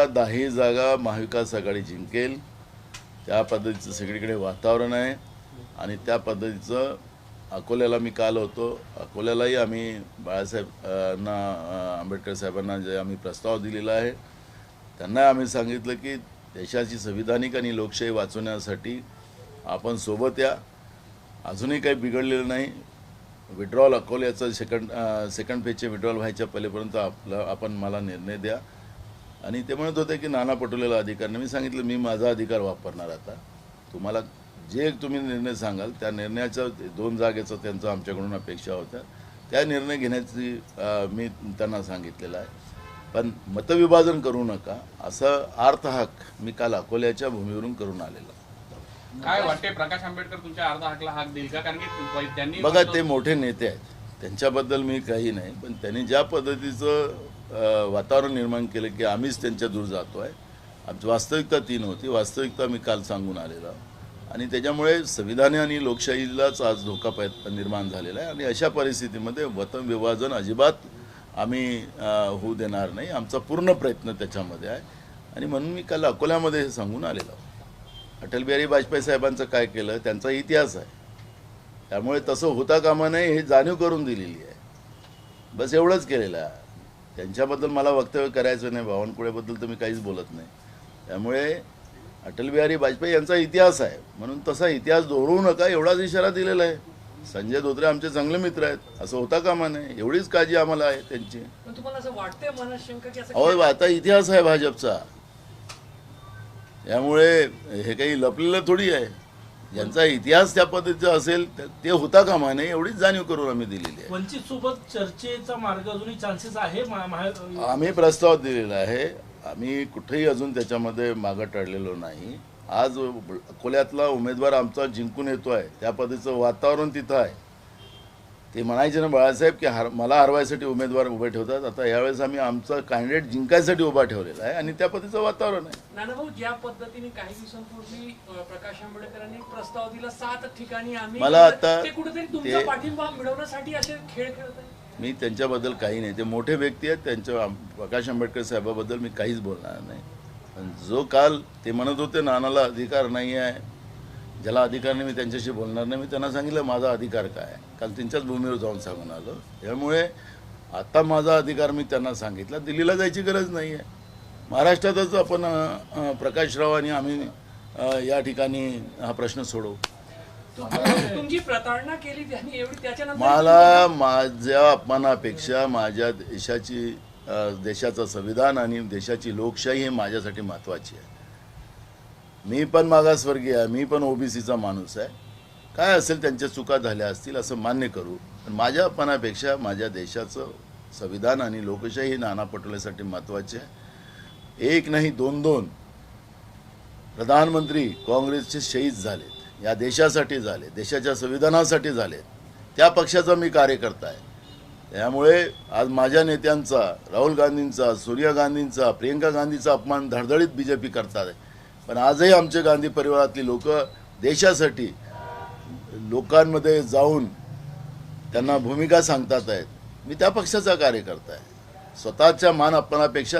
10 जागा महाविकास आघाडी जिंकेल त्या पद्धतीचं सगळीकडे वातावरण आहे आणि त्या पद्धतीचं अकोल्याला मी काल होतो. अकोल्यालाही आम्ही बाळासाहेबांना आंबेडकर साहेबांना जे आम्ही प्रस्ताव दिलेला आहे त्यांना आम्ही सांगितलं की देशाची संविधानिक आणि लोकशाही वाचवण्यासाठी आपण सोबत या. अजूनही काही बिघडलेलं नाही. विड्रॉल अकोल्याचं सेकंड फेजचे विड्रॉल व्हायच्या पहिलेपर्यंत आपण मला निर्णय द्या. आणि ते म्हणत होते की नाना पटोलेला अधिकार नाही. मी सांगितलं मी माझा अधिकार वापरणार. आता तुम्हाला जे तुम्ही निर्णय सांगाल त्या निर्णयाचा 2 जागेचा त्यांचा आमच्याकडून अपेक्षा होत्या त्या निर्णय घेण्याची मी त्यांना सांगितलेलं आहे. पण मतविभाजन करू नका असं अर्थहाक मी काल अकोल्याच्या भूमीवरून करून आलेला. काय वाटते प्रकाश आंबेडकर तुमच्या अर्धा हाकला हाक देईल का? कारण की त्यांनी बघा ते मोठे नेते आहेत त्यांच्याबद्दल मी काही नाही. पण त्यांनी ज्या पद्धतीचं वातावरण निर्माण केलं की आम्हीच त्यांच्या दूर जातो आहे. आमची वास्तविकता 3 होती. वास्तविकता मी काल सांगून आलेला आणि त्याच्यामुळे संविधान आणि लोकशाहीलाच आज धोका निर्माण झालेला आहे. आणि अशा परिस्थितीमध्ये मतविभाजन अजिबात आम्ही होऊ देणार नाही. आमचा पूर्ण प्रयत्न त्याच्यामध्ये आहे आणि म्हणून मी काल अकोल्यामध्ये हे सांगून आलेलो. अटल बिहारी वाजपेयी साहेबांचं काय केलं त्यांचा इतिहास आहे. त्यामुळे तसं होता कामा नये हे जाणीव करून दिलेली आहे. बस एवढंच केलेलं आहे. त्यांच्याबद्दल मला वक्तव्य करायचं नाही. बावनकुळेबद्दल तर मी काहीच बोलत नाही. त्यामुळे अटल बिहारी वाजपेयी यांचा इतिहास आहे म्हणून तसा इतिहास दोहरवू नका एवढाच इशारा दिलेला आहे. संजय धोत्रे आमचे चांगले मित्र आहेत. असं होता कामा नये. एवढीच काळजी आम्हाला आहे त्यांची. तुम्हाला असं वाटतंय मनात शंका की अहो आता इतिहास आहे भाजपचा. त्यामुळे हे काही लपलेलं थोडी आहे. ज्यांचा इतिहास त्या पद्धतीचा असेल ते होता कामा नये एवढीच जाणीव करून आम्ही दिलेली आहे. वंचित सोबत चर्चेचा मार्ग अजूनही चान्सेस आहे? आम्ही प्रस्ताव दिलेला आहे. आम्ही कुठेही अजून त्याच्यामध्ये मागं टळलेलो नाही. आज अकोल्यातला उमेदवार आमचा जिंकून येतो आहे त्या पद्धतीचं वातावरण तिथं आहे. ते म्हणायचे ना बाळासाहेब की मला हरवायसाठी उमेदवार उभे ठेवतात. आता यावेळेस आम्ही आमचा कॅन्डिडेट जिंकायसाठी उभा ठेवलेला आहे आणि त्या पद्धतीचं वातावरण आहे. नानाभाऊ ज्या पद्धतीने काही दिवसांपूर्वी प्रकाश आंबेडकरांनी प्रस्ताव दिला 7 ठिकाणी आम्ही मला आता ते कुठेतरी तुमचा पाठिंबा मिळवण्यासाठी असे खेळ खेळत आहे. मी त्यांच्याबद्दल काही नाही. ते मोठे व्यक्ती आहेत. त्यांच्या प्रकाश आंबेडकर साहेबाबद्दल मी काहीच बोलणार नाही. पण जो काल ते म्हणत होते नानाला अधिकार नाही आहे ज्याला अधिकार नाही मी त्यांच्याशी बोलणार नाही. मी त्यांना सांगितलं माझा अधिकार काय आहे. काल त्यांच्याच भूमीवर जाऊन सांगून आलो. त्यामुळे आता माझा अधिकार मी त्यांना सांगितला. दिल्लीला जायची गरज नाही आहे. महाराष्ट्रातच आपण प्रकाशराव आणि आम्ही या ठिकाणी हा प्रश्न सोडवू. तुमची प्रताडणा केली त्यांनी एवढी त्याच्यानंतर मला माझ्या अपमानापेक्षा माझ्या देशाचं संविधान आणि देशाची लोकशाही हे माझ्यासाठी महत्त्वाची आहे. मी पण मागासवर्गीय आहे. मी पण ओबीसीचा माणूस आहे. काय असेल त्यांच्या चुका झाल्या असतील असं मान्य करू. पण माझ्या अपमानापेक्षा माझ्या देशाचं संविधान आणि लोकशाही नाना पटोलेसाठी महत्त्वाचे आहे. 1 नाही 2 प्रधानमंत्री काँग्रेसचे शहीद झालेत. या देशासाठी झाले. देशाच्या संविधानासाठी झालेत. त्या पक्षाचा मी कार्यकर्ता आहे. त्यामुळे आज माझ्या नेत्यांचा राहुल गांधींचा सोनिया गांधींचा प्रियंका गांधीचा अपमान धडधडीत बीजेपी करतात आहे. पण आजही आमचे गांधी परिवारातली लोक देशासाठी लोकांमध्ये जाऊन त्यांना भूमिका सांगतात आहेत. मी त्या पक्षाचा कार्यकर्ता आहे. स्वतःच्या मान अपमानापेक्षा